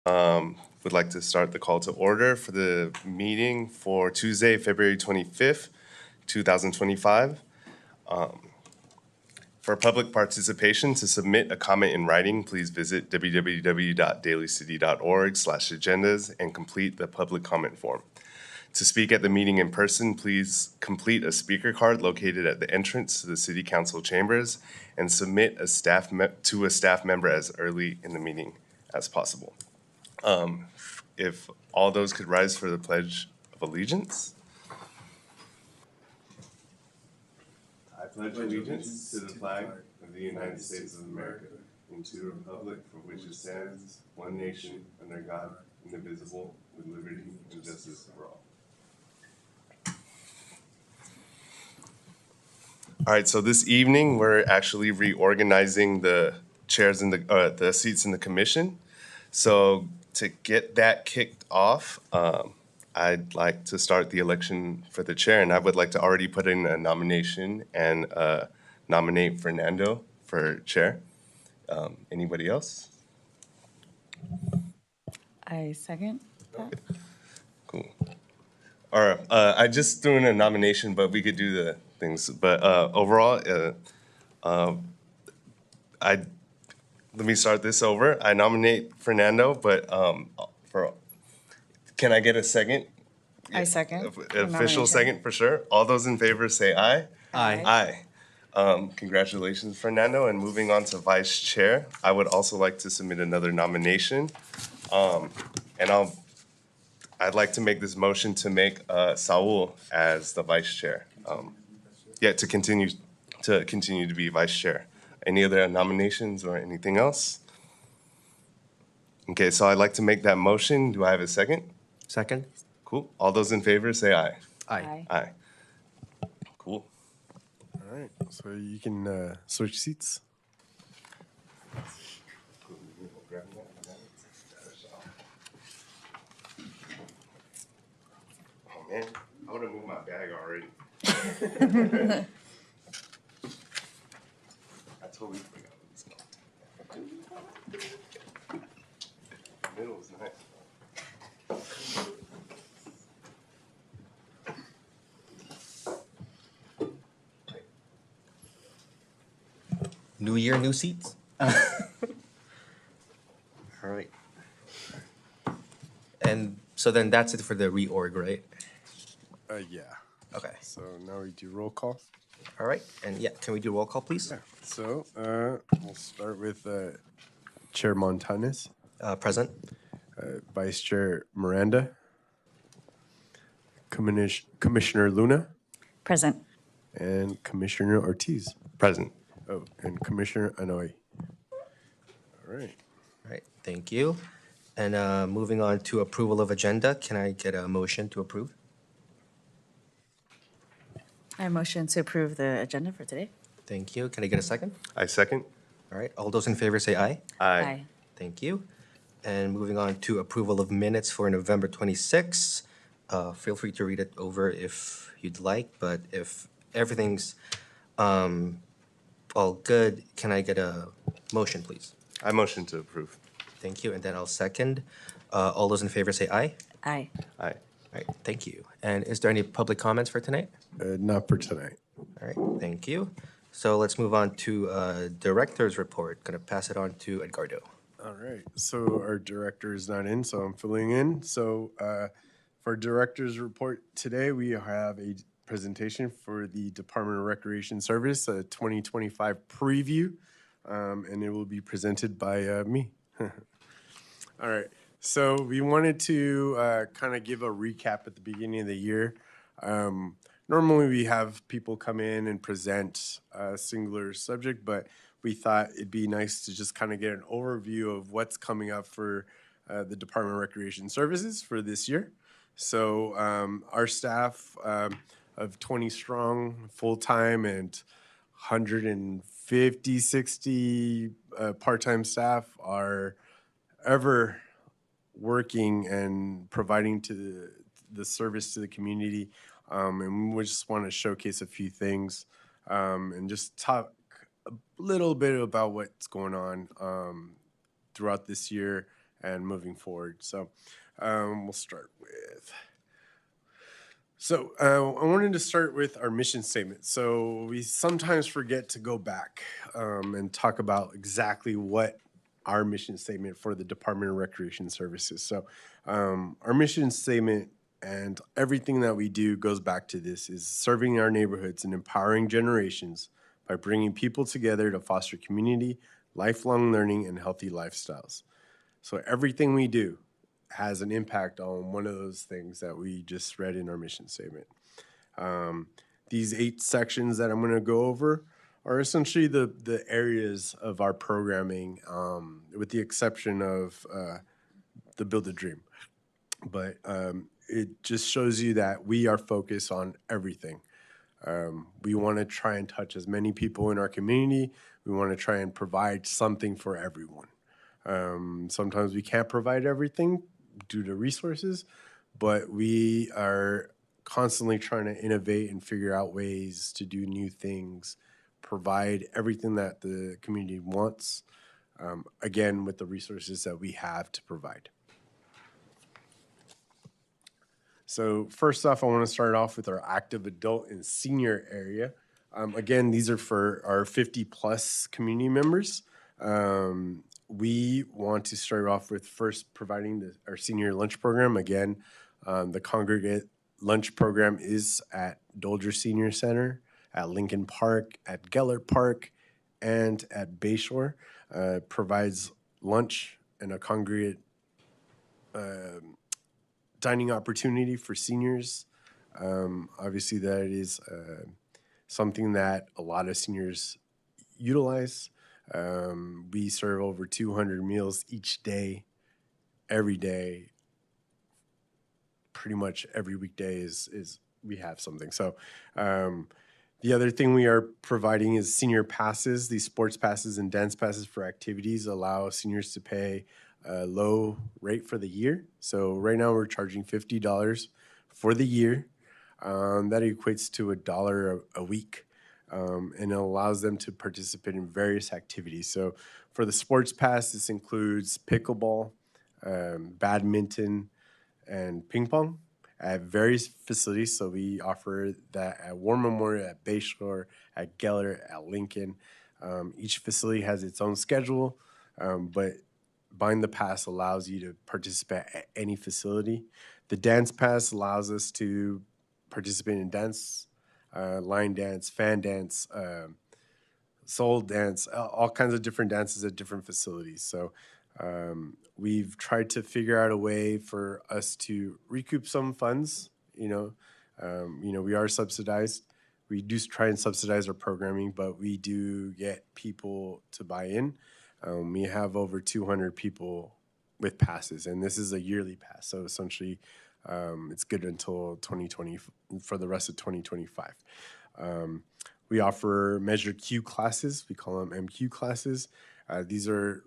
Would like to start the call to order for the meeting for Tuesday, February 25th, 2025. For public participation, to submit a comment in writing, please visit www.dalycity.org/agendas and complete the public comment form. To speak at the meeting in person, please complete a speaker card located at the entrance to the City Council chambers and submit a staff member as early in the meeting as possible. If all those could rise for the Pledge of Allegiance. I pledge allegiance to the flag of the United States of America and to the republic for which it stands, one nation, under God, indivisible, with liberty and justice for all. All right, so this evening, we're actually reorganizing the chairs and the seats in the commission. So to get that kicked off, I'd like to start the election for the chair, and I would like to already put in a nomination and nominate Fernando for chair. Anybody else? I second that. Cool. All right, I just threw in a nomination, but we could do the things. But overall, let me start this over. I nominate Fernando, but can I get a second? I second. Official second for sure. All those in favor say aye. Aye. Aye. Congratulations, Fernando. And moving on to vice chair, I would also like to submit another nomination. And I'd like to make this motion to make Saul as the vice chair. To continue to be vice chair. Any other nominations or anything else? Okay, so I'd like to make that motion. Do I have a second? Second? Cool. All those in favor say aye. Aye. Aye. Cool. All right, so you can switch seats. Oh man, I would have moved my bag already. I totally forgot what it's called. Middle is nice. New year, new seats? All right. And so then that's it for the reorg, right? Yeah. Okay. So now we do roll call. All right. And yeah, can we do roll call, please? Yeah. So we'll start with Chair Montanes, Present. Vice Chair Miranda, Commissioner Luna, Present. and Commissioner Ortiz. Present. Oh, and Commissioner Anoy. All right. All right. Thank you. And moving on to approval of agenda, can I get a motion to approve? I motion to approve the agenda for today. Thank you. Can I get a second? I second. All right. All those in favor say aye. Aye. Thank you. And moving on to approval of minutes for November 26th. Feel free to read it over if you'd like, but if everything's all good, can I get a motion, please? I motion to approve. Thank you, and then I'll second. All those in favor say aye. Aye. Aye. All right, thank you. And is there any public comments for tonight? Not for tonight. All right, thank you. So let's move on to director's report. Gonna pass it on to Edgardo. All right. So our director is not in, so I'm filling in. So for director's report today, we have a presentation for the Department of Recreation Service, a 2025 preview, and it will be presented by me. All right. So we wanted to kind of give a recap at the beginning of the year. Normally we have people come in and present a singular subject, but we thought it'd be nice to just kind of get an overview of what's coming up for the Department of Recreation Services for this year. So our staff of 20 strong full-time and 150, 60 part-time staff are ever working and providing to the service to the community. And we just want to showcase a few things and just talk a little bit about what's going on throughout this year and moving forward. So we'll start with. So I wanted to start with our mission statement. So we sometimes forget to go back and talk about exactly what our mission statement for the Department of Recreation Services. So our mission statement and everything that we do goes back to this: is serving our neighborhoods and empowering generations by bringing people together to foster community, lifelong learning, and healthy lifestyles. So everything we do has an impact on one of those things that we just read in our mission statement. These 8 sections that I'm going to go over are essentially the areas of our programming, with the exception of the Build a Dream. But it just shows you that we are focused on everything. We want to try and touch as many people in our community. We want to try and provide something for everyone. Sometimes we can't provide everything due to resources, but we are constantly trying to innovate and figure out ways to do new things, provide everything that the community wants, again, with the resources that we have to provide. So first off, I want to start off with our active adult and senior area. Again, these are for our 50-plus community members. We want to start off with first providing our senior lunch program. Again, the congregate lunch program is at Dolger Senior Center, at Lincoln Park, at Gellert Park, and at Bayshore. Provides lunch and a congregate dining opportunity for seniors. Obviously, that is something that a lot of seniors utilize. We serve over 200 meals each day, every day. Pretty much every weekday is we have something. So the other thing we are providing is senior passes. These sports passes and dance passes for activities allow seniors to pay a low rate for the year. So right now we're charging $50 for the year. That equates to $1 a week. And it allows them to participate in various activities. So for the sports pass, this includes pickleball, badminton, and ping pong at various facilities. So we offer that at War Memorial, at Bayshore, at Gellert, at Lincoln. Each facility has its own schedule, but buying the pass allows you to participate at any facility. The dance pass allows us to participate in dance, line dance, fan dance, soul dance, all kinds of different dances at different facilities. So we've tried to figure out a way for us to recoup some funds. We are subsidized. We do try and subsidize our programming, but we do get people to buy in. We have over 200 people with passes, and this is a yearly pass. So essentially, it's good until 2020 for the rest of 2025. We offer Measure Q classes. We call them MQ classes. These are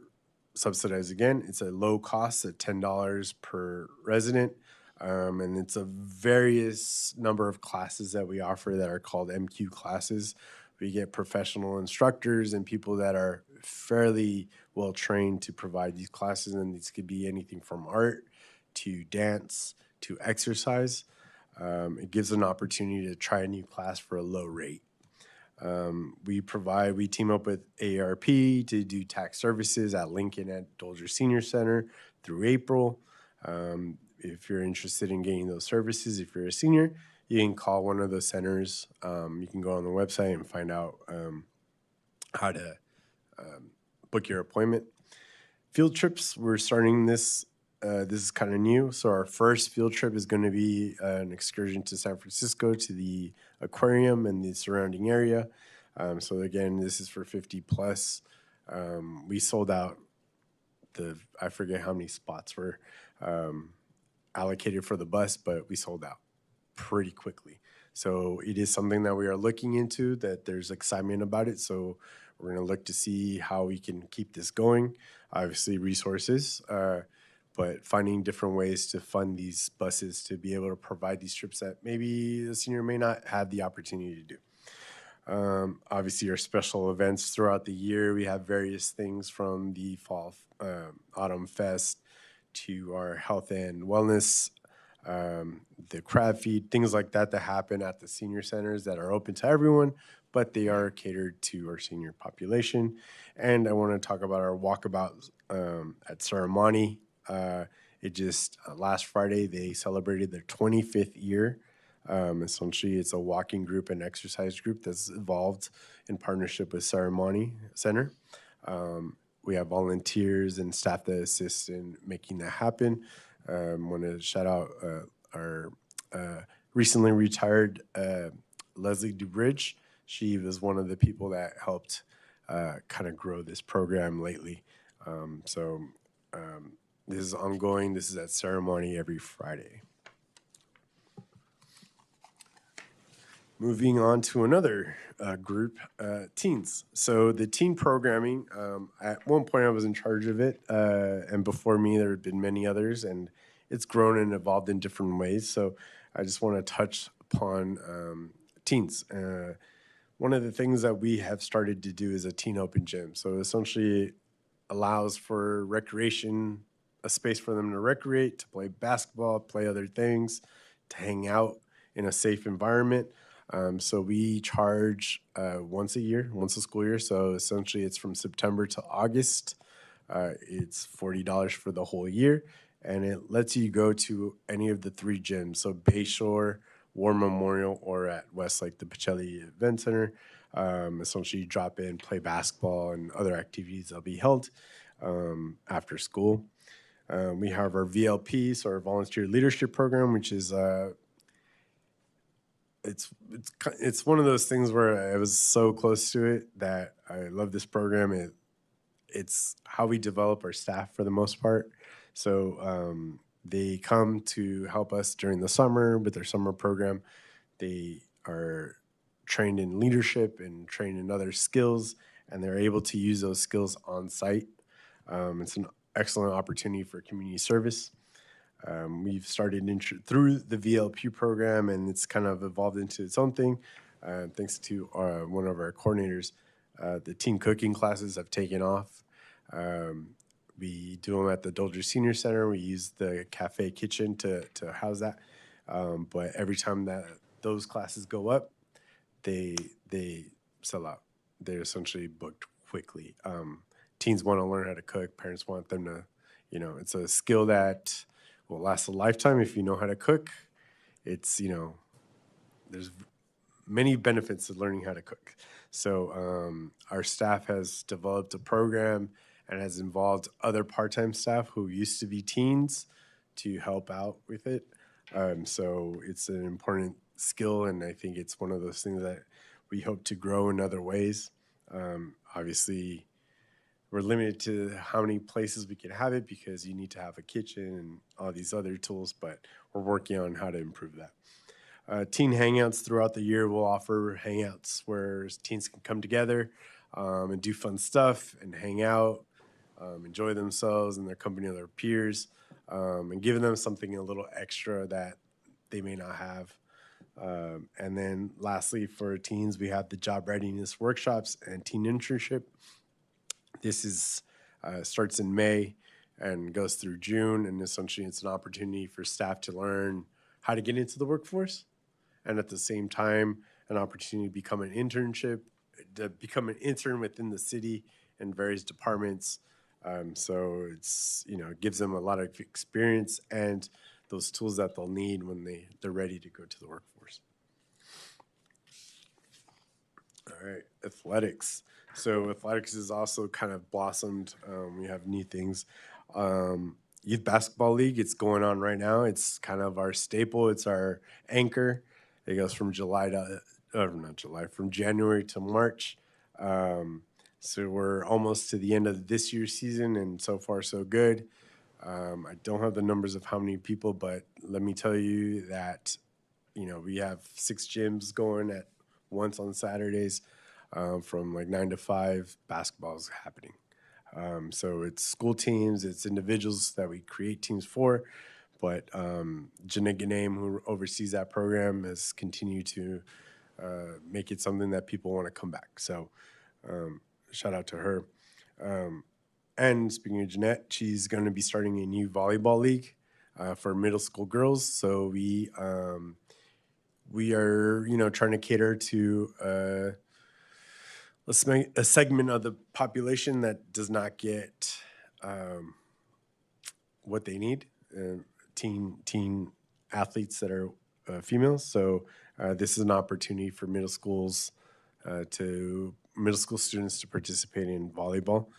subsidized again. It's a low cost at $10 per resident. And it's a various number of classes that we offer that are called MQ classes. We get professional instructors and people that are fairly well trained to provide these classes. And these could be anything from art to dance to exercise. It gives an opportunity to try a new class for a low rate. We team up with AARP to do tax services at Lincoln at Dolger Senior Center through April. If you're interested in getting those services, if you're a senior, you can call one of those centers. You can go on the website and find out how to book your appointment. Field trips, we're starting this. This is kind of new. So our first field trip is going to be an excursion to San Francisco to the aquarium and the surrounding area. So again, this is for 50 plus. We sold out I forget how many spots were allocated for the bus, but we sold out pretty quickly. So it is something that we are looking into, that there's excitement about it. So we're going to look to see how we can keep this going. Obviously, resources, but finding different ways to fund these buses to be able to provide these trips that maybe the senior may not have the opportunity to do. Obviously, our special events throughout the year, we have various things from the Fall Autumn Fest to our health and wellness, the crab feed, things like that that happen at the senior centers that are open to everyone, but they are catered to our senior population. And I want to talk about our walkabout at Ceremony. It just last Friday they celebrated their 25th year. Essentially, it's a walking group and exercise group that's evolved in partnership with Ceremony Center. We have volunteers and staff that assist in making that happen. Want to shout out our recently retired Leslie DuBridge. She was one of the people that helped kind of grow this program lately. This is ongoing. This is at Ceremony every Friday. Moving on to another group, teens. So the teen programming, at one point I was in charge of it, and before me there had been many others, and it's grown and evolved in different ways. So I just want to touch upon teens. One of the things that we have started to do is a teen open gym. So essentially it allows for recreation, a space for them to recreate, to play basketball, play other things, to hang out in a safe environment. So we charge once a year, once a school year. So essentially it's from September to August. It's $40 for the whole year. And it lets you go to any of the 3 gyms. So Bayshore, War Memorial, or at Westlake, the Pacelli Event Center. Essentially you drop in, play basketball and other activities that'll be held after school. We have our VLP, so our Volunteer Leadership Program, which is it's one of those things where I was so close to it that I love this program. It's how we develop our staff for the most part. So they come to help us during the summer with their summer program. They are trained in leadership and trained in other skills, and they're able to use those skills on site. It's an excellent opportunity for community service. We've started through the VLP program, and it's kind of evolved into its own thing. Thanks to one of our coordinators, the teen cooking classes have taken off. We do them at the Dolger Senior Center. We use the cafe kitchen to house that. But every time that those classes go up, they sell out. They're essentially booked quickly. Teens want to learn how to cook. Parents want them to, it's a skill that will last a lifetime if you know how to cook. It's, there's many benefits of learning how to cook. So our staff has developed a program and has involved other part-time staff who used to be teens to help out with it. So it's an important skill, and I think it's one of those things that we hope to grow in other ways. Obviously, we're limited to how many places we can have it because you need to have a kitchen and all these other tools, but we're working on how to improve that. Teen hangouts throughout the year. We'll offer hangouts where teens can come together and do fun stuff and hang out, enjoy themselves and their company of their peers, and giving them something a little extra that they may not have. And then lastly, for teens, we have the job readiness workshops and teen internship. This is starts in May and goes through June, and essentially it's an opportunity for staff to learn how to get into the workforce, and at the same time, an opportunity to become an intern within the city and various departments. So it's, it gives them a lot of experience and those tools that they'll need when they're ready to go to the workforce. All right, athletics. So athletics is also kind of blossomed. We have new things. Youth Basketball League, it's going on right now. It's kind of our staple. It's our anchor. It goes from from January to March. So we're almost to the end of this year's season, and so far so good. I don't have the numbers of how many people, but let me tell you that, we have 6 gyms going at once on Saturdays. From like 9 to 5, basketball is happening. So it's school teams, it's individuals that we create teams for, but Jeanette Ganame, who oversees that program, has continued to make it something that people want to come back. So shout out to her. And speaking of Jeanette, she's going to be starting a new volleyball league for middle school girls. So we are, trying to cater to a segment of the population that does not get what they need. Teen athletes that are females. So this is an opportunity for middle school students to participate in volleyball.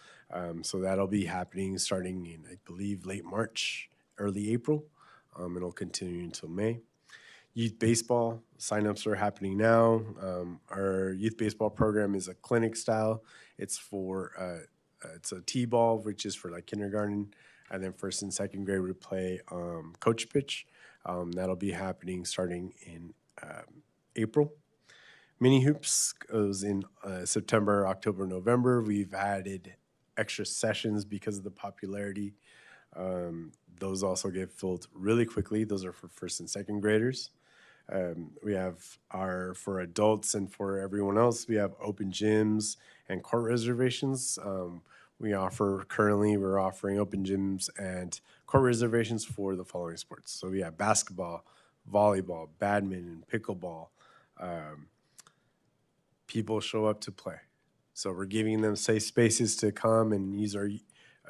So that'll be happening starting in, I believe, late March, early April. It'll continue until May. Youth baseball signups are happening now. Our youth baseball program is a clinic style. It's it's a T-ball, which is for like kindergarten, and then first and second grade we play coach pitch. That'll be happening starting in April. Mini hoops goes in September, October, November. We've added extra sessions because of the popularity. Those also get filled really quickly. Those are for first and second graders. We have for adults and for everyone else, we have open gyms and court reservations. We're offering open gyms and court reservations for the following sports. So we have basketball, volleyball, badminton, pickleball. People show up to play. So we're giving them safe spaces to come and use our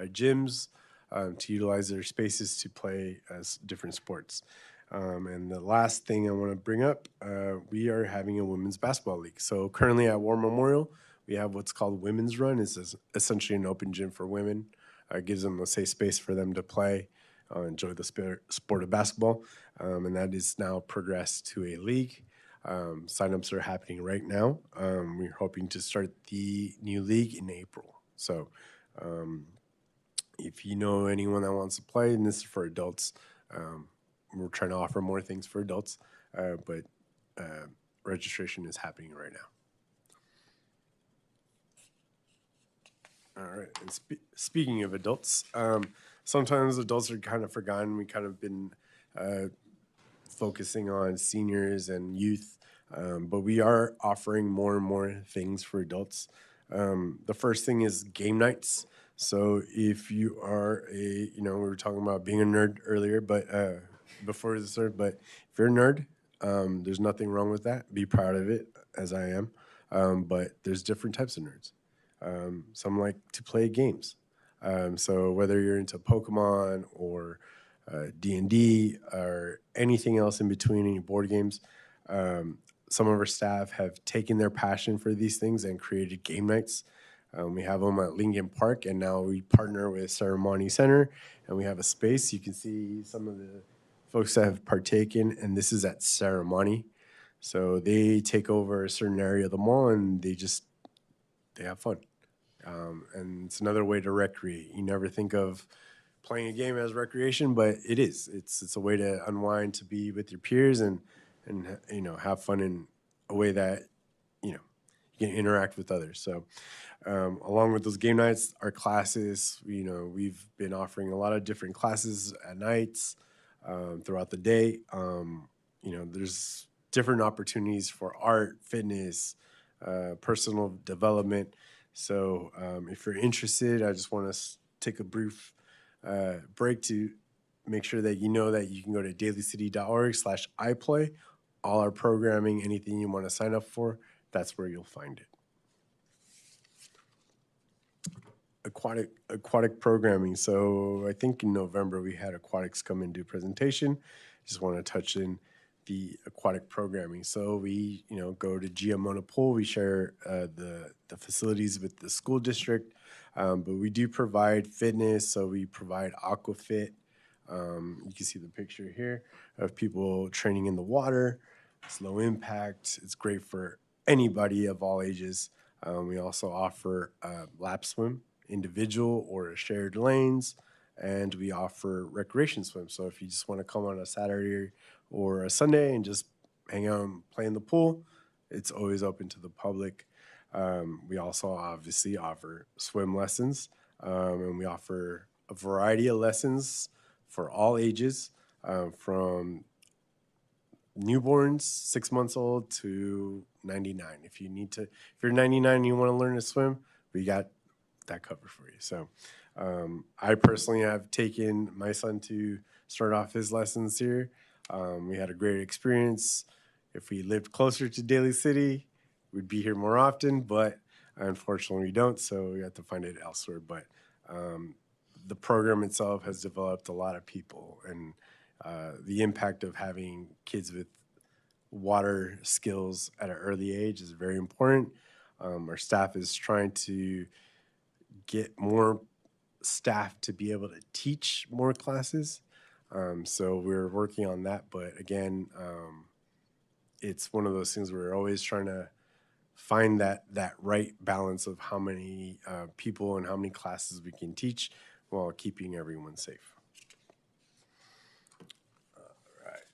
gyms to utilize their spaces to play different sports. And the last thing I want to bring up, we are having a women's basketball league. So currently at War Memorial, we have what's called Women's Run. It's essentially an open gym for women. It gives them a safe space for them to play, enjoy the sport of basketball. And that is now progressed to a league. Signups are happening right now. We're hoping to start the new league in April. So if you know anyone that wants to play, and this is for adults, we're trying to offer more things for adults, but registration is happening right now. All right. And speaking of adults, sometimes adults are kind of forgotten. We kind of been focusing on seniors and youth, but we are offering more and more things for adults. The first thing is game nights. So if you are we were talking about being a nerd earlier, but before this, but if you're a nerd, there's nothing wrong with that. Be proud of it, as I am. But there's different types of nerds. Some like to play games. So whether you're into Pokemon or D&D or anything else in between, any board games, some of our staff have taken their passion for these things and created game nights. We have them at Lincoln Park, and now we partner with Ceremony Center, and we have a space. You can see some of the folks that have partaken, and this is at Ceremony. So they take over a certain area of the mall, and they have fun. And it's another way to recreate. You never think of playing a game as recreation, but it is. It's a way to unwind, to be with your peers, and have fun in a way that you can interact with others. So along with those game nights, our classes, we've been offering a lot of different classes at nights, throughout the day. There's different opportunities for art, fitness, personal development. So if you're interested, I just want to take a brief break to make sure that you know that you can go to dalycity.org/iplay. All our programming, anything you want to sign up for, that's where you'll find it. Aquatic programming. So I think in November we had aquatics come and do a presentation. Just want to touch in the aquatic programming. So we, go to Giamona Pool. We share the facilities with the school district, but we do provide fitness. So we provide aquafit. You can see the picture here of people training in the water. It's low impact. It's great for anybody of all ages. We also offer lap swim, individual or shared lanes, and we offer recreation swim. So if you just want to come on a Saturday or a Sunday and just hang out and play in the pool, it's always open to the public. We also obviously offer swim lessons, and we offer a variety of lessons for all ages, from newborns, 6 months old, to 99. If you're 99 and you want to learn to swim, we got that covered for you. So I personally have taken my son to start off his lessons here. We had a great experience. If we lived closer to Daly City, we'd be here more often, but unfortunately we don't, so we have to find it elsewhere. But the program itself has developed a lot of people, and the impact of having kids with water skills at an early age is very important. Our staff is trying to get more staff to be able to teach more classes. So we're working on that. But again, it's one of those things where we're always trying to find that right balance of how many people and how many classes we can teach while keeping everyone safe.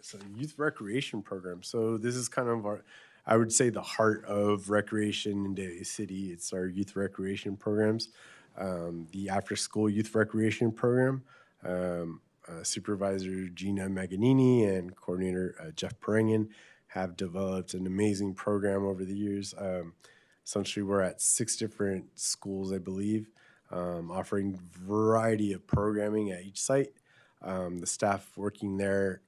So youth recreation program. So this is kind of I would say the heart of recreation in Daly City. It's our youth recreation programs. The after school youth recreation program. Supervisor Gina Maganini and coordinator Jeff Perengian have developed an amazing program over the years. Essentially, we're at 6 different schools, I believe, offering variety of programming at each site. The staff working there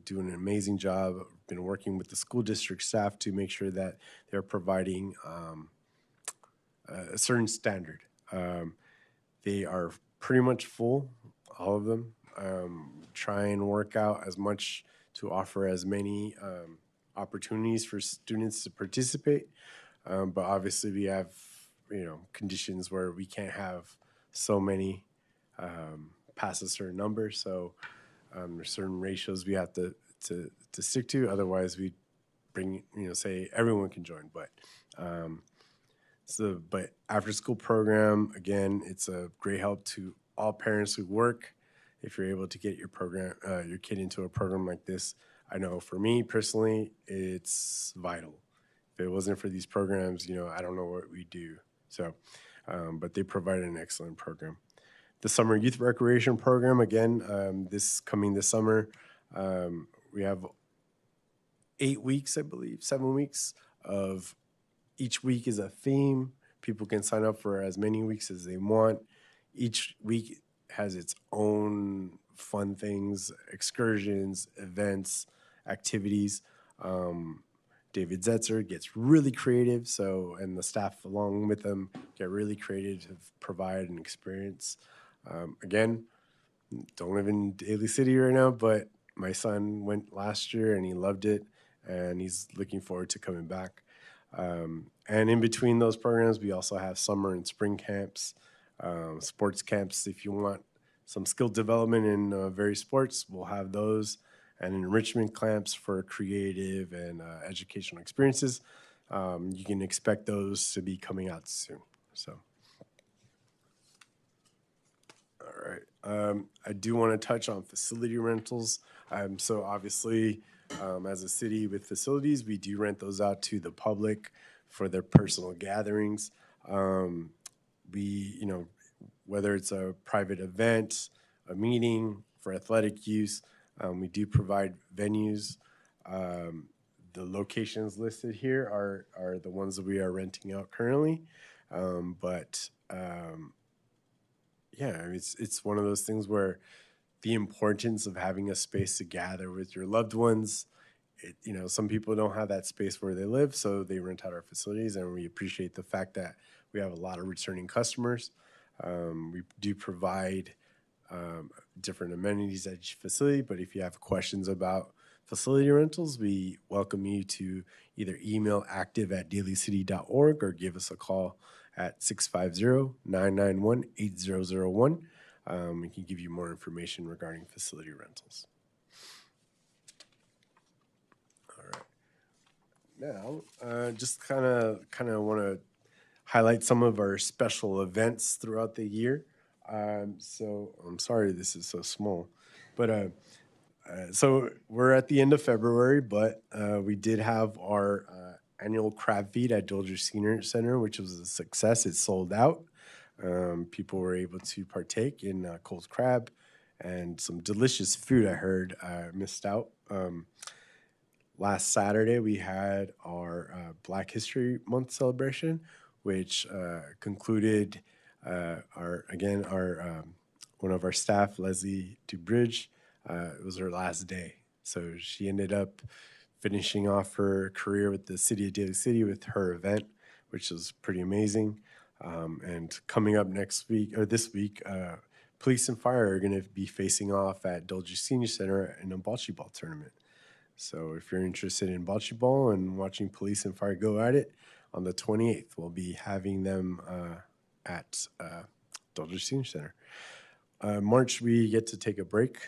doing an amazing job. Been working with the school district staff to make sure that they're providing a certain standard. They are pretty much full, all of them. Try and work out as much to offer as many opportunities for students to participate. But obviously we have, conditions where we can't have so many past a certain number. So there's certain ratios we have to stick to. Otherwise, we bring, say everyone can join. But but after school program, again, it's a great help to all parents who work. If you're able to get your kid into a program like this, I know for me personally, it's vital. If it wasn't for these programs, I don't know what we do. So, but they provide an excellent program. The summer youth recreation program, again, this summer, we have 8 weeks, I believe, 7 weeks of each week is a theme. People can sign up for as many weeks as they want. Each week has its own fun things, excursions, events, activities. David Zetzer gets really creative, and the staff along with him get really creative to provide an experience. Again, don't live in Daly City right now, but my son went last year and he loved it, and he's looking forward to coming back. And in between those programs, we also have summer and spring camps, sports camps. If you want some skill development in various sports, we'll have those, and enrichment camps for creative and educational experiences. You can expect those to be coming out soon. So. All right. I do want to touch on facility rentals. So obviously, as a city with facilities, we do rent those out to the public for their personal gatherings. Whether it's a private event, a meeting for athletic use, we do provide venues. The locations listed here are the ones that we are renting out currently. It's one of those things where the importance of having a space to gather with your loved ones. Some people don't have that space where they live, so they rent out our facilities, and we appreciate the fact that we have a lot of returning customers. We do provide different amenities at each facility, but if you have questions about facility rentals, we welcome you to either email active@dalycity.org or give us a call at 650-991-8001. We can give you more information regarding facility rentals. All right. Now, just kind of want to highlight some of our special events throughout the year. So I'm sorry this is so small, but so we're at the end of February, but we did have our annual crab feed at Dolger Senior Center, which was a success. It sold out. People were able to partake in cold crab and some delicious food. I heard missed out. Last Saturday, we had our Black History Month celebration, which concluded Our one of our staff, Leslie DuBridge, it was her last day. So she ended up finishing off her career with the city of Daly City with her event, which was pretty amazing. And coming up next week or this week, police and fire are going to be facing off at Dolge Senior Center in a bocce ball tournament. So if you're interested in bocce ball and watching police and fire go at it, on the 28th, we'll be having them at Dolge Senior Center. March, we get to take a break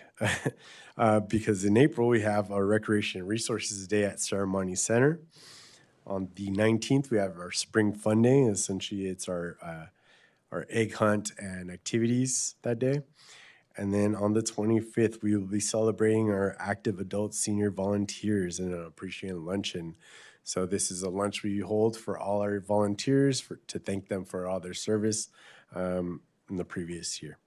because in April, we have our Recreation and Resources Day at Ceremony Center. On the 19th, we have our Spring Fun Day. Essentially, it's our egg hunt and activities that day. And then on the 25th, we will be celebrating our active adult senior volunteers in an appreciation luncheon. So this is a lunch we hold for all our volunteers to thank them for all their service in the previous year.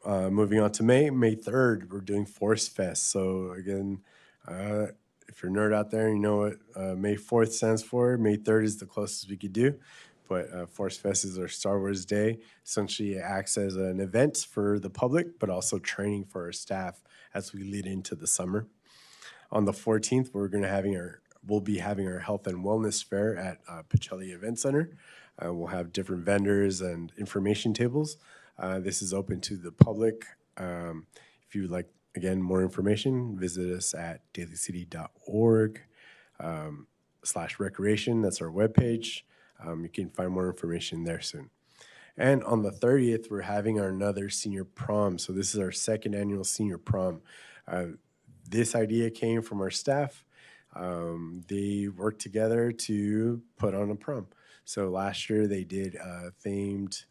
Moving on to May 3rd, we're doing Forest Fest. So again, if you're a nerd out there, you know what May 4th stands for. May 3rd is the closest we could do. But Forest Fest is our Star Wars Day. Essentially, it acts as an event for the public, but also training for our staff as we lead into the summer. On the 14th, we'll be having our health and wellness fair at Pacelli Event Center. We'll have different vendors and information tables. This is open to the public. If you would like, again, more information, visit us at dalycity.org/recreation. That's our webpage. You can find more information there soon. And on the 30th, we're having another senior prom. So this is our second annual senior prom. This idea came from our staff. They worked together to put on a prom. So last year they did a themed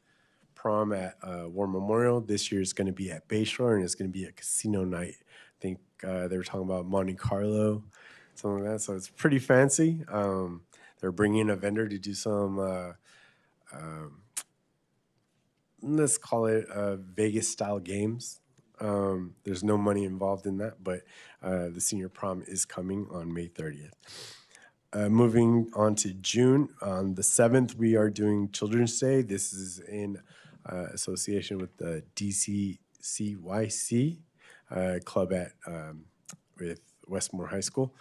prom at War Memorial. This year it's going to be at Bayshore, and it's going to be a casino night. I think they were talking about Monte Carlo, something like that. So it's pretty fancy. They're bringing in a vendor to do some, let's call it Vegas-style games. There's no money involved in that, but the senior prom is coming on May 30th. Moving on to June, on the 7th, we are doing Children's Day. This is in association with the DCCYC club with Westmore High School.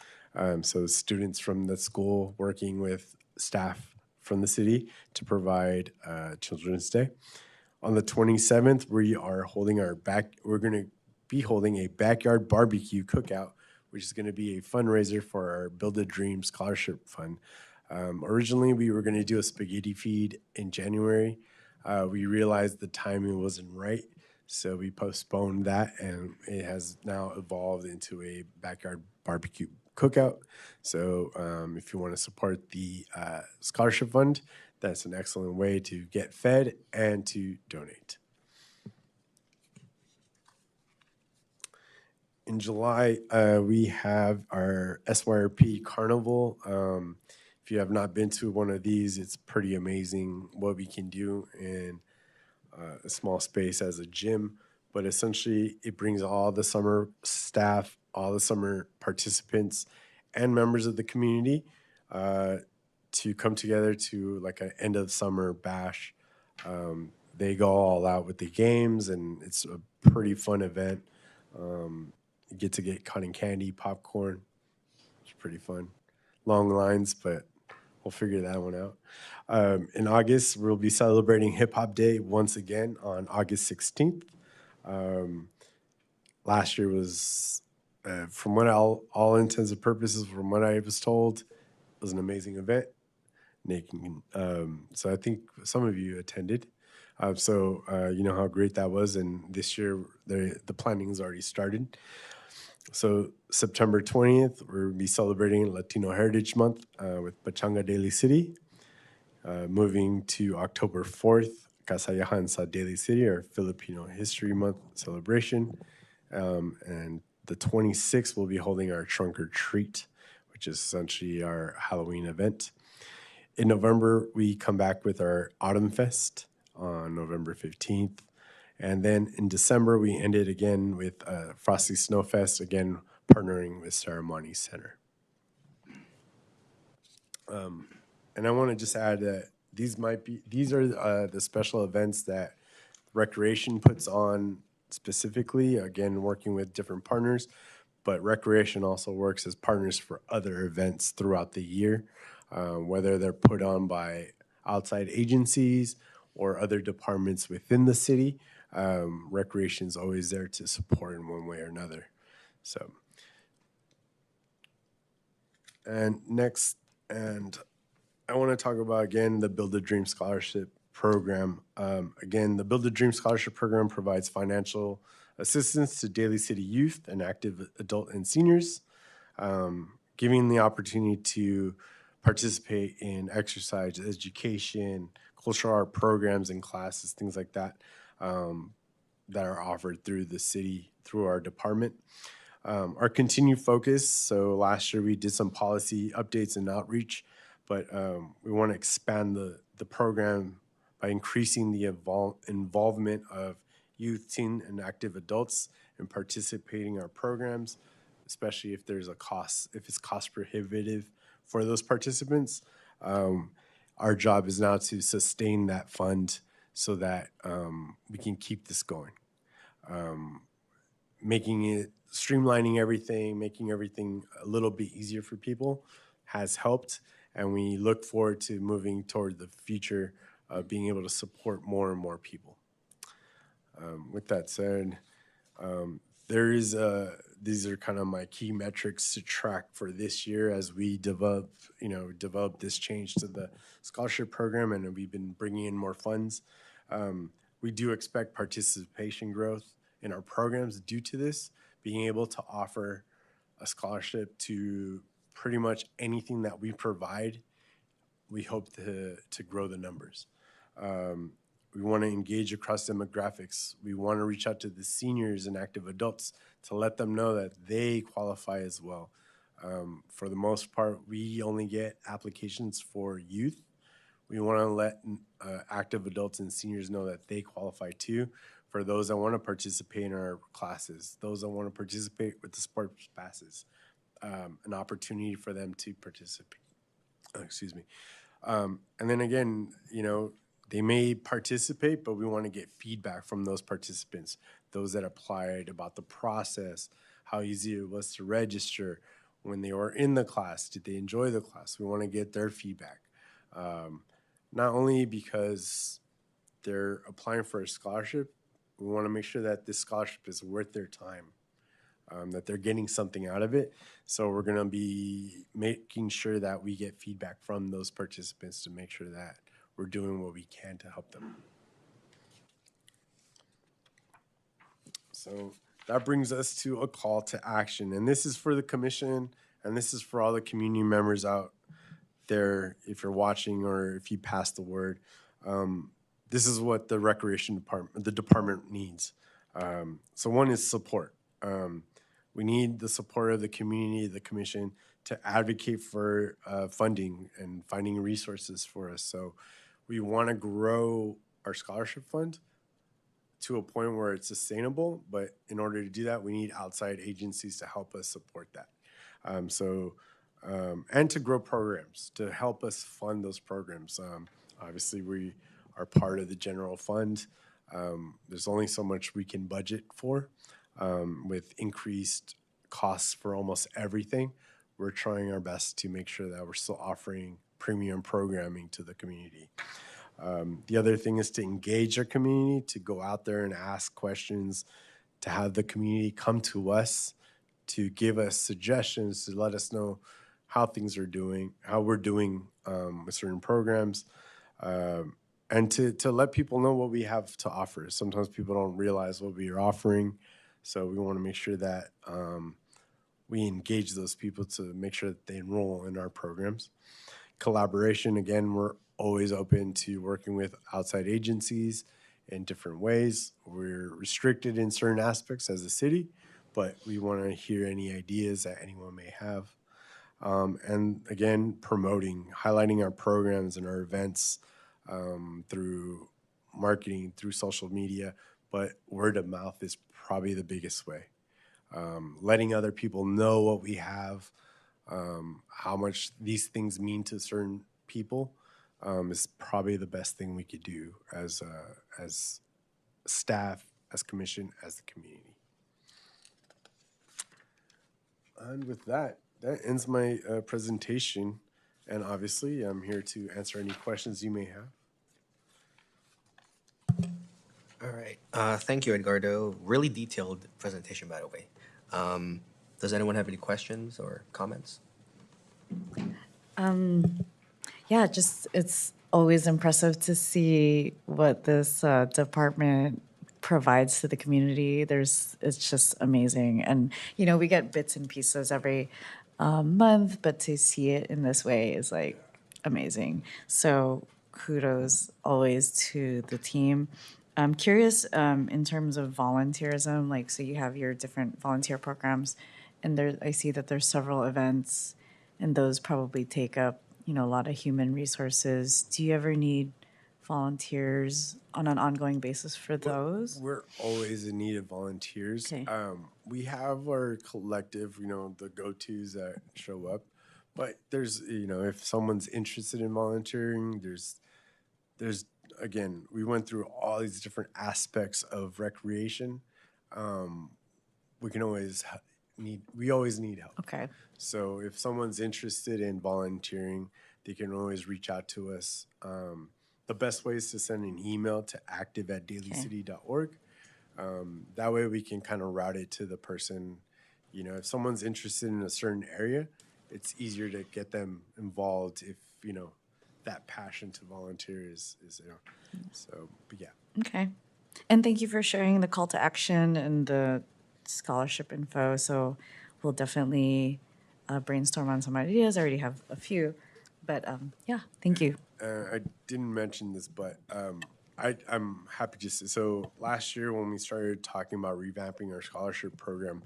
So students from the school working with staff from the city to provide Children's Day. On the 27th, we're going to be holding a backyard barbecue cookout, which is going to be a fundraiser for our Build a Dream Scholarship Fund. Originally, we were going to do a spaghetti feed in January. We realized the timing wasn't right, so we postponed that, and it has now evolved into a backyard barbecue cookout. So if you want to support the scholarship fund, that's an excellent way to get fed and to donate. In July, we have our SYRP Carnival. If you have not been to one of these, it's pretty amazing what we can do in a small space as a gym. But essentially, it brings all the summer staff, all the summer participants, and members of the community to come together to like an end of summer bash. They go all out with the games, and it's a pretty fun event. You get to get cotton candy, popcorn. It's pretty fun. Long lines, but we'll figure that one out. In August, we'll be celebrating Hip Hop Day once again on August 16th. Last year was, from what all intents and purposes, from what I was told, it was an amazing event. So I think some of you attended. So you know how great that was, and this year the planning has already started. So September 20th, we'll be celebrating Latino Heritage Month with Pachanga Daly City. Moving to October 4th, Kasayahan sa Daly City, our Filipino History Month celebration. And the 26th, we'll be holding our Trunk or Treat, which is essentially our Halloween event. In November, we come back with our Autumn Fest on November 15th. And then in December, we ended again with Frosty Snow Fest, again partnering with Ceremony Center. And I want to just add that these are the special events that Recreation puts on specifically, again, working with different partners, but Recreation also works as partners for other events throughout the year, whether they're put on by outside agencies or other departments within the city. Recreation is always there to support in one way or another. So, and next, and I want to talk about again the Build a Dream Scholarship Program. Again, the Build a Dream Scholarship Program provides financial assistance to Daly City youth and active adult and seniors, giving the opportunity to participate in exercise, education, cultural art programs and classes, things like that, that are offered through the city, through our department. Our continued focus, so last year we did some policy updates and outreach, but we want to expand the program by increasing the involvement of youth, teen, and active adults in participating in our programs, especially if there's a cost, if it's cost prohibitive for those participants. Our job is now to sustain that fund so that we can keep this going. Making it, streamlining everything, making everything a little bit easier for people has helped. And we look forward to moving toward the future of being able to support more and more people. With that said, these are kind of my key metrics to track for this year as we develop this change to the scholarship program, and we've been bringing in more funds. We do expect participation growth in our programs due to this, being able to offer a scholarship to pretty much anything that we provide. We hope to grow the numbers. We want to engage across demographics. We want to reach out to the seniors and active adults to let them know that they qualify as well. For the most part, we only get applications for youth. We want to let active adults and seniors know that they qualify too. For those that want to participate in our classes, those that want to participate with the sports passes, an opportunity for them to participate. And then again, they may participate, but we want to get feedback from those participants, those that applied, about the process, how easy it was to register when they were in the class. Did they enjoy the class? We want to get their feedback. Not only because they're applying for a scholarship, we want to make sure that this scholarship is worth their time, that they're getting something out of it. So we're going to be making sure that we get feedback from those participants to make sure that we're doing what we can to help them. So that brings us to a call to action. And this is for the commission, and this is for all the community members out there, if you're watching or if you pass the word. This is what the department needs. So one is support. We need the support of the community, the commission, to advocate for funding and finding resources for us. So we want to grow our scholarship fund to a point where it's sustainable, but in order to do that, we need outside agencies to help us support that. And to grow programs, to help us fund those programs. Obviously, we are part of the general fund. There's only so much we can budget for. With increased costs for almost everything, we're trying our best to make sure that we're still offering premium programming to the community. The other thing is to engage our community, to go out there and ask questions, to have the community come to us, to give us suggestions, to let us know how things are doing, how we're doing with certain programs, and to let people know what we have to offer. Sometimes people don't realize what we are offering, so we want to make sure that we engage those people to make sure that they enroll in our programs. Collaboration, again, we're always open to working with outside agencies in different ways. We're restricted in certain aspects as a city, but we want to hear any ideas that anyone may have. And again, highlighting our programs and our events through marketing, through social media, but word of mouth is probably the biggest way. Letting other people know what we have, how much these things mean to certain people, is probably the best thing we could do as staff, as commission, as the community. And with that, that ends my presentation. And obviously, I'm here to answer any questions you may have. All right. Thank you, Edgardo. Really detailed presentation, by the way. Does anyone have any questions or comments? Yeah, just it's always impressive to see what this department provides to the community. It's just amazing, and we get bits and pieces every month, but to see it in this way is like amazing. So kudos always to the team. I'm curious in terms of volunteerism, like so you have your different volunteer programs, and there I see that there's several events, and those probably take up a lot of human resources. Do you ever need volunteers on an ongoing basis for those? We're always in need of volunteers. Okay. We have our collective, the go-tos that show up, but there's, if someone's interested in volunteering, there's again, we went through all these different aspects of recreation. We can always we always need help. Okay. So if someone's interested in volunteering, they can always reach out to us. The best way is to send an email to active@dalycity.org. That way we can kind of route it to the person. If someone's interested in a certain area, it's easier to get them involved if, that passion to volunteer is so, but yeah. Okay. And thank you for sharing the call to action and the scholarship info. So we'll definitely brainstorm on some ideas. I already have a few, but yeah, thank you. I didn't mention this, but I'm happy just so last year when we started talking about revamping our scholarship program,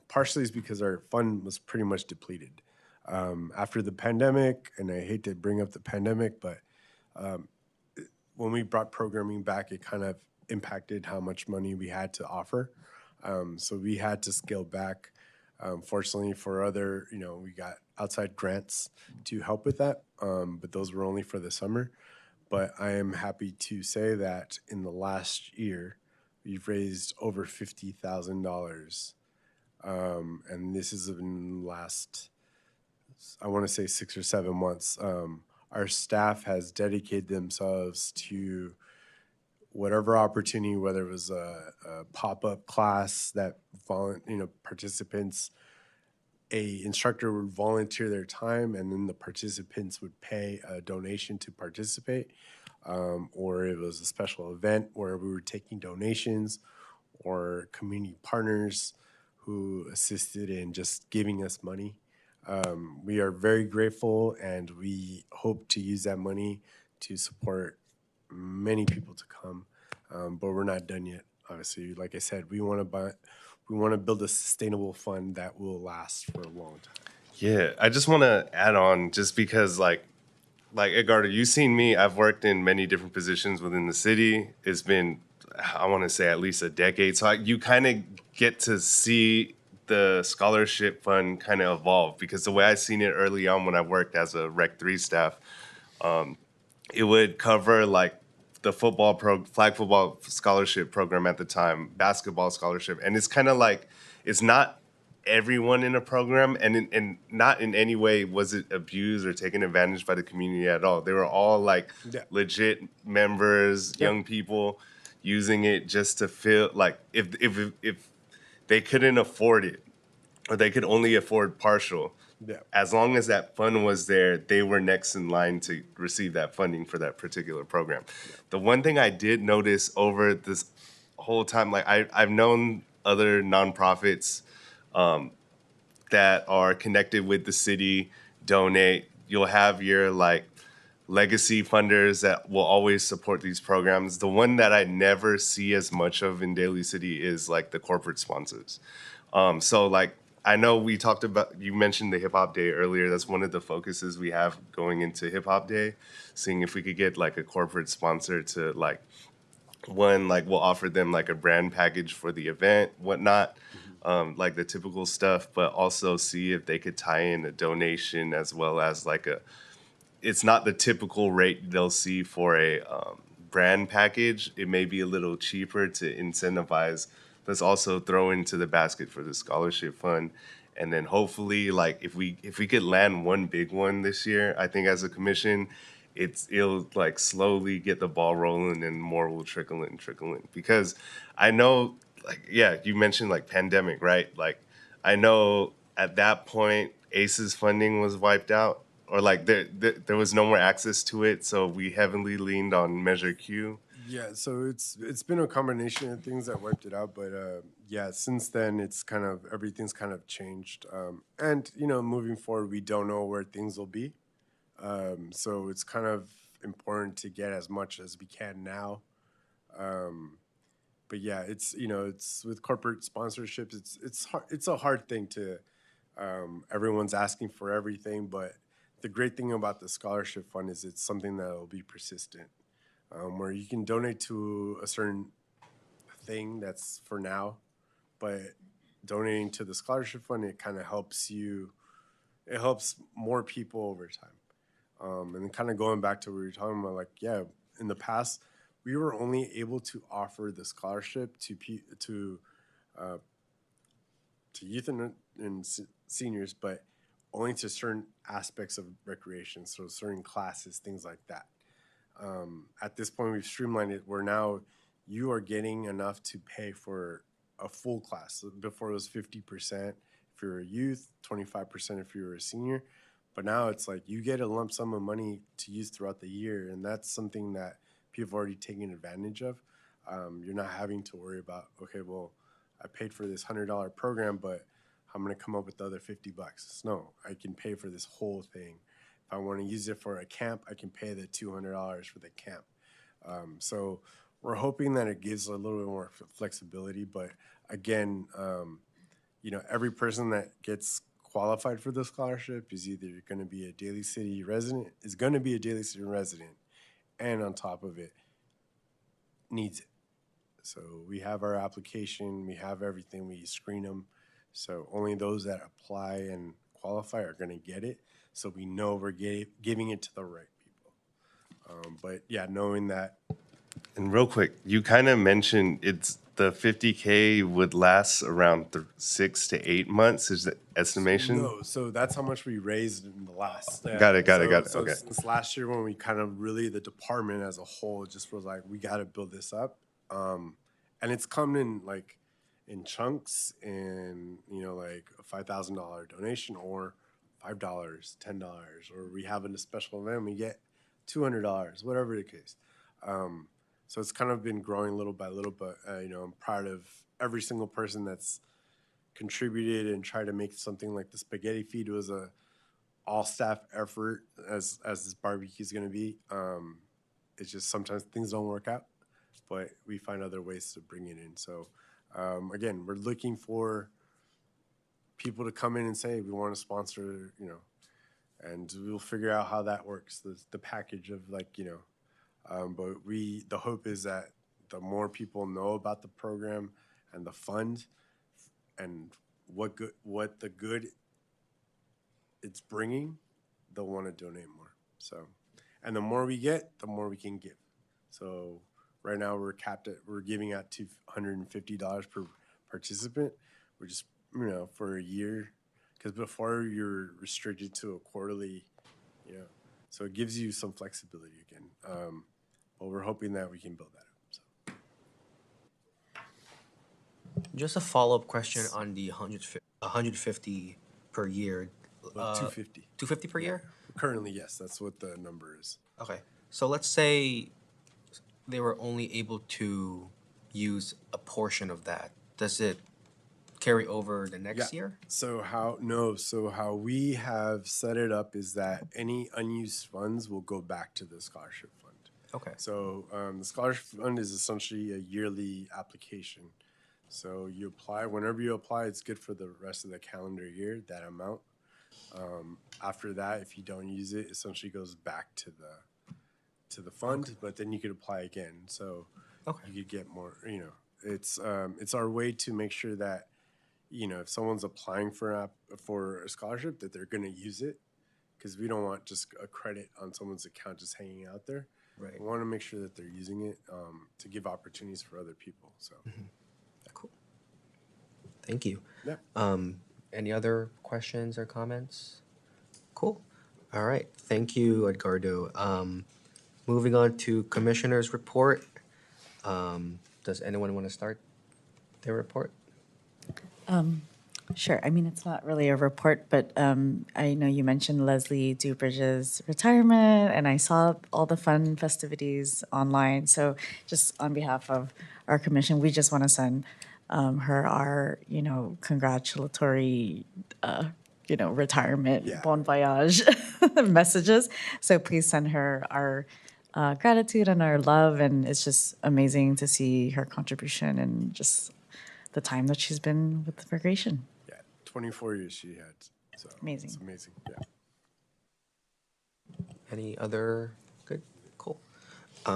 partially is because our fund was pretty much depleted after the pandemic, and I hate to bring up the pandemic, but when we brought programming back, it kind of impacted how much money we had to offer. So we had to scale back. Fortunately for other, we got outside grants to help with that, but those were only for the summer. But I am happy to say that in the last year, we've raised over $50,000. And this is in the last, I want to say 6 or 7 months. Our staff has dedicated themselves to whatever opportunity, whether it was a pop-up class that participants, a instructor would volunteer their time and then the participants would pay a donation to participate, or it was a special event where we were taking donations, or community partners who assisted in just giving us money. We are very grateful, and we hope to use that money to support many people to come, but we're not done yet. Obviously, like I said, we want to build a sustainable fund that will last for a long time. Yeah, I just want to add on, just because like Edgardo, you've seen me. I've worked in many different positions within the city. It's been, I want to say, at least a decade. So you kind of get to see the scholarship fund kind of evolve, because the way I seen it early on when I worked as a Rec 3 staff, it would cover like the flag football scholarship program at the time, basketball scholarship, and it's kind of like it's not everyone in a program, and not in any way was it abused or taken advantage by the community at all. They were all like legit members, young people using it just to feel like if they couldn't afford it, or they could only afford partial. Yeah. As long as that fund was there, they were next in line to receive that funding for that particular program. Yeah. The one thing I did notice over this whole time, like I've known other nonprofits that are connected with the city donate. You'll have your like legacy funders that will always support these programs. The one that I never see as much of in Daly City is like the corporate sponsors. So like, I know we talked about, you mentioned the Hip Hop Day earlier. That's one of the focuses we have going into Hip Hop Day, seeing if we could get like a corporate sponsor to like, one, like we'll offer them like a brand package for the event, whatnot, like the typical stuff, but also see if they could tie in a donation as well as like it's not the typical rate they'll see for a brand package. It may be a little cheaper to incentivize. Let's also throw into the basket for the scholarship fund, and then hopefully, like if we could land one big one this year, I think as a commission, it'll like slowly get the ball rolling, and more will trickle in. Because I know, like, yeah, you mentioned like pandemic, right? Like, I know at that point ACE's funding was wiped out, or like there was no more access to it, so we heavily leaned on Measure Q. Yeah, so it's been a combination of things that wiped it out, but yeah, since then it's kind of everything's kind of changed, and moving forward we don't know where things will be, so it's kind of important to get as much as we can now. But yeah, it's with corporate sponsorships, it's hard, it's a hard thing to, everyone's asking for everything, but the great thing about the scholarship fund is it's something that will be persistent, where you can donate to a certain thing that's for now, but donating to the scholarship fund, it kind of helps you, it helps more people over time. And then kind of going back to what we were talking about, like, yeah, in the past, we were only able to offer the scholarship uh, to youth and seniors, but only to certain aspects of recreation, so certain classes, things like that. At this point, we've streamlined it where now you are getting enough to pay for a full class. So before it was 50% if you're a youth, 25% if you're a senior. But now it's like you get a lump sum of money to use throughout the year. And that's something that people have already taken advantage of. You're not having to worry about, okay, well, I paid for this $100 program, but I'm going to come up with the other $50. No, I can pay for this whole thing. If I want to use it for a camp, I can pay the $200 for the camp. So we're hoping that it gives a little bit more flexibility. But again, every person that gets qualified for the scholarship is either going to be a Daly City resident, and on top of it, needs it. So we have our application, we have everything, we screen them. So only those that apply and qualify are going to get it. So we know we're giving it to the right people. But yeah, knowing that. And real quick, you kind of mentioned it's the 50K would last around 6 to 8 months. Is the estimation? No, so that's how much we raised in the last. Got it. So Okay. since last year, when we kind of really, the department as a whole just was like, we got to build this up. And it's come in like in chunks, and like a $5,000 donation, or $5, $10, or we have a special event, we get $200, whatever the case. So it's kind of been growing little by little, but I'm proud of every single person that's contributed and tried to make something like the spaghetti feed. Was a all staff effort, as this barbecue is going to be. It's just sometimes things don't work out, but we find other ways to bring it in. So again, we're looking for people to come in and say we want to sponsor, and we'll figure out how that works. The package of like, but the hope is that the more people know about the program and the fund and what the good it's bringing, they'll want to donate more. So, and the more we get, the more we can give. So right now we're giving out $250 per participant. We're just, for a year, because before you're restricted to a quarterly, so it gives you some flexibility again. But we're hoping that we can build that up. So. Just a follow-up question on the 150 per year. 250. 250 per year? Currently, yes, that's what the number is. Okay. So let's say they were only able to use a portion of that. Does it carry over the next year? So how we have set it up is that any unused funds will go back to the scholarship fund. Okay. So the scholarship fund is essentially a yearly application. So you apply, whenever you apply, it's good for the rest of the calendar year, that amount. After that, if you don't use it, essentially goes back to the fund, okay. But then you could apply again. So you could get more, it's our way to make sure that, if someone's applying for a scholarship, that they're going to use it. because we don't want just a credit on someone's account just hanging out there. Right. We want to make sure that they're using it to give opportunities for other people. So, Cool. Thank you. yeah. Any other questions or comments? Cool. All right. Thank you, Edgardo. Moving on to Commissioner's report. Does anyone want to start their report? Sure. I mean, it's not really a report, but I know you mentioned Leslie Dubridge's retirement, and I saw all the fun festivities online. So, just on behalf of our commission, we just want to send her our, congratulatory, retirement Yeah. bon voyage messages. So, please send her our gratitude and our love. And it's just amazing to see her contribution and just the time that she's been with the recreation. Yeah. 24 years she had. So Amazing. It's amazing. Yeah. Any other? Good. Cool.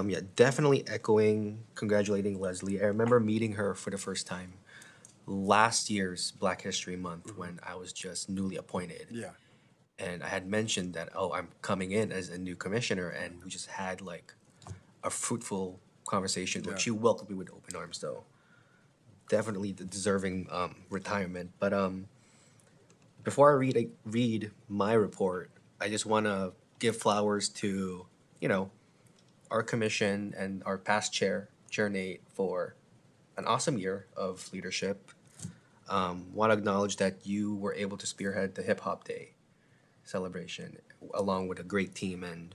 Yeah, definitely echoing, congratulating Leslie. I remember meeting her for the first time last year's Black History Month when I was just newly appointed. Yeah. And I had mentioned that, oh, I'm coming in as a new commissioner, and we just had like a fruitful conversation where Yeah. she welcomed me with open arms, though. Definitely the deserving retirement. But before I read my report, I just want to give flowers to, you know, our commission and our past Chair Nate, for an awesome year of leadership. Want to acknowledge that you were able to spearhead the Hip Hop Day celebration along with a great team, and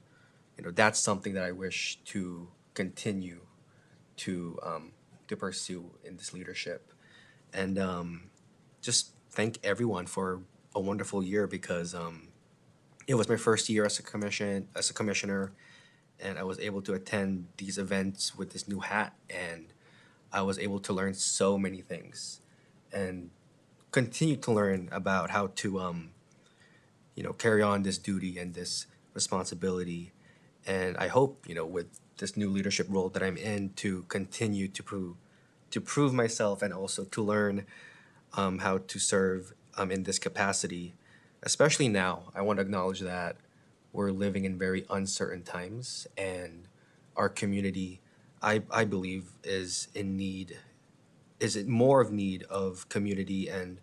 that's something that I wish to continue to pursue in this leadership, and just thank everyone for a wonderful year, because it was my first year as a commissioner, and I was able to attend these events with this new hat, and I was able to learn so many things and continue to learn about how to carry on this duty and this responsibility. And I hope, with this new leadership role that I'm in, to continue to prove myself, and also to learn how to serve in this capacity. Especially now, I want to acknowledge that we're living in very uncertain times, and our community, I believe, is in need, is it more of need of community and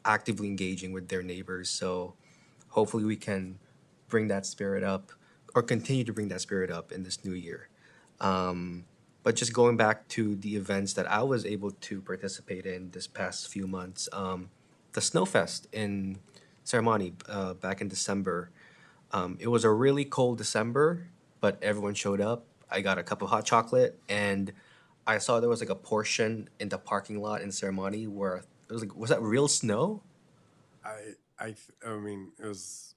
actively engaging with their neighbors. So hopefully we can bring that spirit up, or continue to bring that spirit up in this new year. But just going back to the events that I was able to participate in this past few months, the Snowfest in Ceremony back in December. It was a really cold December, but everyone showed up. I got a cup of hot chocolate, and I saw there was like a portion in the parking lot in Ceremony where it was like, was that real snow? I mean, it was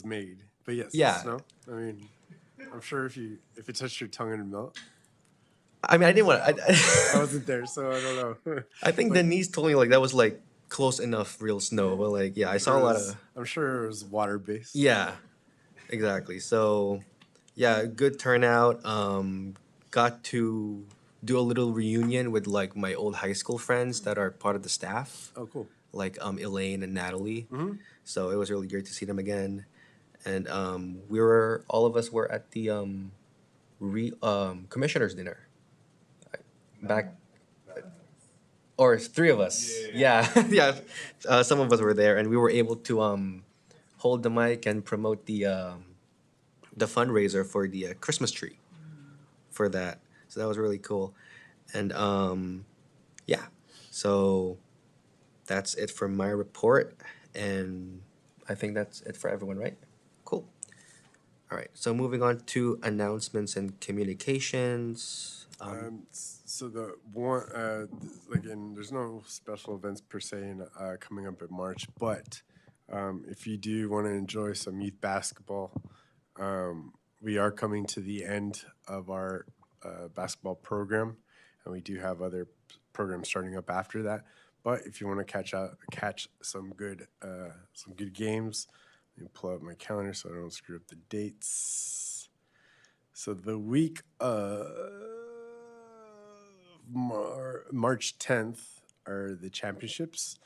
made, but yes, Yeah. snow. I mean, I'm sure if it touched your tongue and melt. I mean, I didn't want. I wasn't there, so I don't know. I think Denise told me like that was like close enough real snow, but like yeah, I saw a lot of. I'm sure it was water based. Yeah, exactly. So, yeah, good turnout. Got to do a little reunion with like my old high school friends that are part of the staff, Oh, cool. like Elaine and Natalie. Mhm. So it was really great to see them again, and all of us were at the commissioners dinner back, or it's three of us. Yeah, yeah. Some of us were there, and we were able to hold the mic and promote the fundraiser for the Christmas tree for that. So that was really cool. And yeah, so that's it for my report. And I think that's it for everyone, right? Cool. All right. So moving on to announcements and communications. So the one, again, there's no special events per se coming up in March, but if you do want to enjoy some youth basketball, we are coming to the end of our basketball program, and we do have other programs starting up after that. But if you want to catch some good games, let me pull up my calendar so I don't screw up the dates. So the week of March 10th are the championships.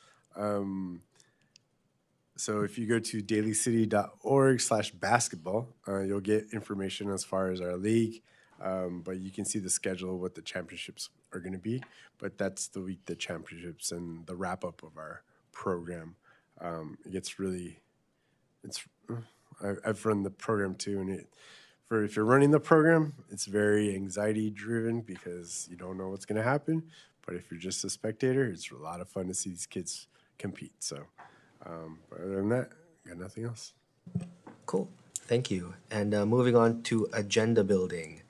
So if you go to dalycity.org/basketball, you'll get information as far as our league. But you can see the schedule, what the championships are going to be. But that's the week the championships and the wrap up of our program. It gets really, it's. I've run the program too, and if you're running the program, it's very anxiety driven because you don't know what's going to happen. But if you're just a spectator, it's a lot of fun to see these kids compete. So, but other than that, got nothing else. Cool. Thank you. And moving on to agenda building.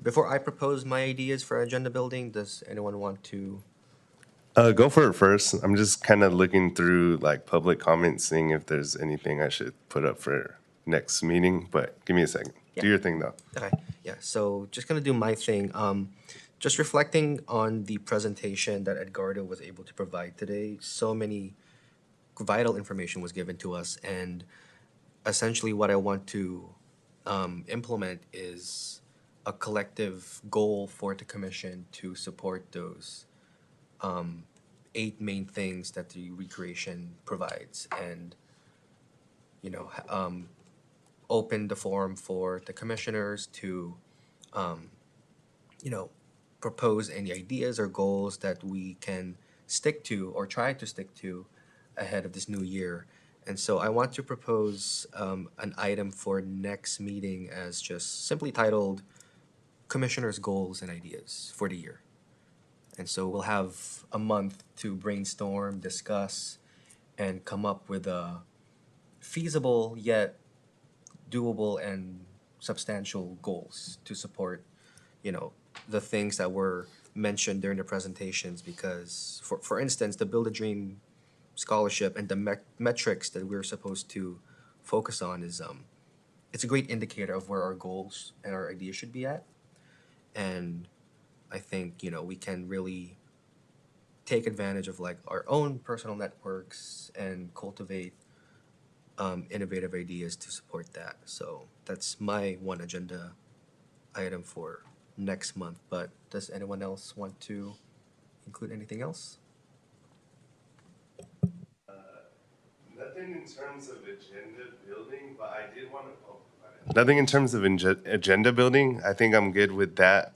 Before I propose my ideas for agenda building, does anyone want to? Go for it first. I'm just kind of looking through like public comments, seeing if there's anything I should put up for next meeting. But give me a second. Yeah. Do your thing though. Okay. Yeah. So just gonna do my thing. Just reflecting on the presentation that Edgardo was able to provide today. So many vital information was given to us, and essentially what I want to implement is a collective goal for the commission to support those 8 main things that the recreation provides, and open the forum for the commissioners to propose any ideas or goals that we can stick to or try to stick to ahead of this new year. And so I want to propose an item for next meeting as just simply titled Commissioners' Goals and Ideas for the year. And so we'll have a month to brainstorm, discuss, and come up with a feasible yet doable and substantial goals to support, the things that were mentioned during the presentations. Because, for instance, the Build a Dream scholarship and the metrics that we're supposed to focus on is it's a great indicator of where our goals and our ideas should be at. And I think we can really take advantage of like our own personal networks and cultivate innovative ideas to support that. So that's my one agenda item for next month. But does anyone else want to include anything else? Nothing in terms of agenda building, but I did want to. Nothing in terms of agenda building. I think I'm good with that.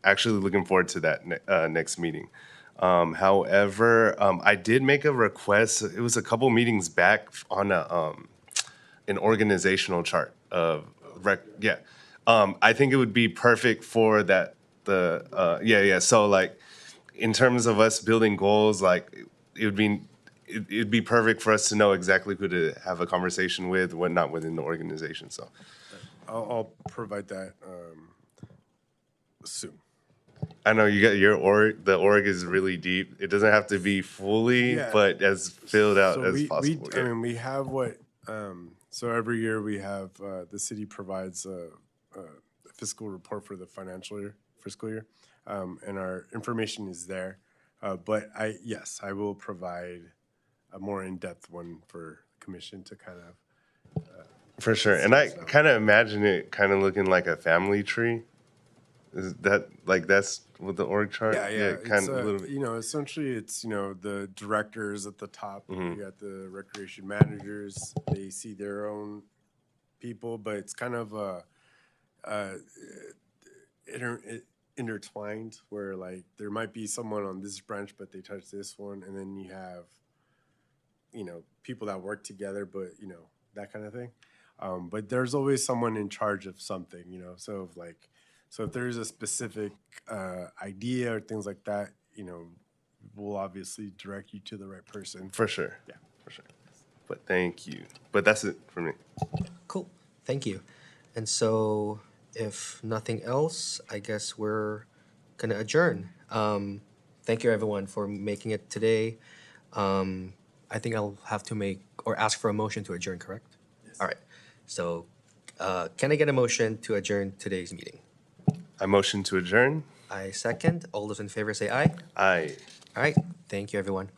Actually, looking forward to that next meeting. However, I did make a request. It was a couple meetings back on an organizational chart of yeah. I think it would be perfect for that. Yeah. So like, in terms of us building goals, like it'd be perfect for us to know exactly who to have a conversation with, whatnot within the organization. So I'll provide that soon. I know you got your org. The org is really deep. It doesn't have to be fully, Yeah. but as filled out So as possible. I mean, we have what. So every year we have the city provides a fiscal report for the fiscal year, and our information is there. But I will provide a more in-depth one for the commission to kind of. For sure. And I kind of imagine it kind of looking like a family tree. Is that like that's what the org chart? Yeah. Kind of a little bit. Essentially it's, the directors at the top. Mm-hmm. You got the recreation managers. They see their own people, but it's kind of intertwined where like there might be someone on this branch, but they touch this one. And then you have, people that work together, but, that kind of thing. But there's always someone in charge of something, so if there's a specific idea or things like that, we'll obviously direct you to the right person. For sure. Yeah. For sure. But thank you. But that's it for me. Cool. Thank you. And so if nothing else, I guess we're going to adjourn. Thank you, everyone, for making it today. I think I'll have to make or ask for a motion to adjourn, correct? Yes. All right. So can I get a motion to adjourn today's meeting? I motion to adjourn. I second. All those in favor say aye. Aye. All right. Thank you, everyone.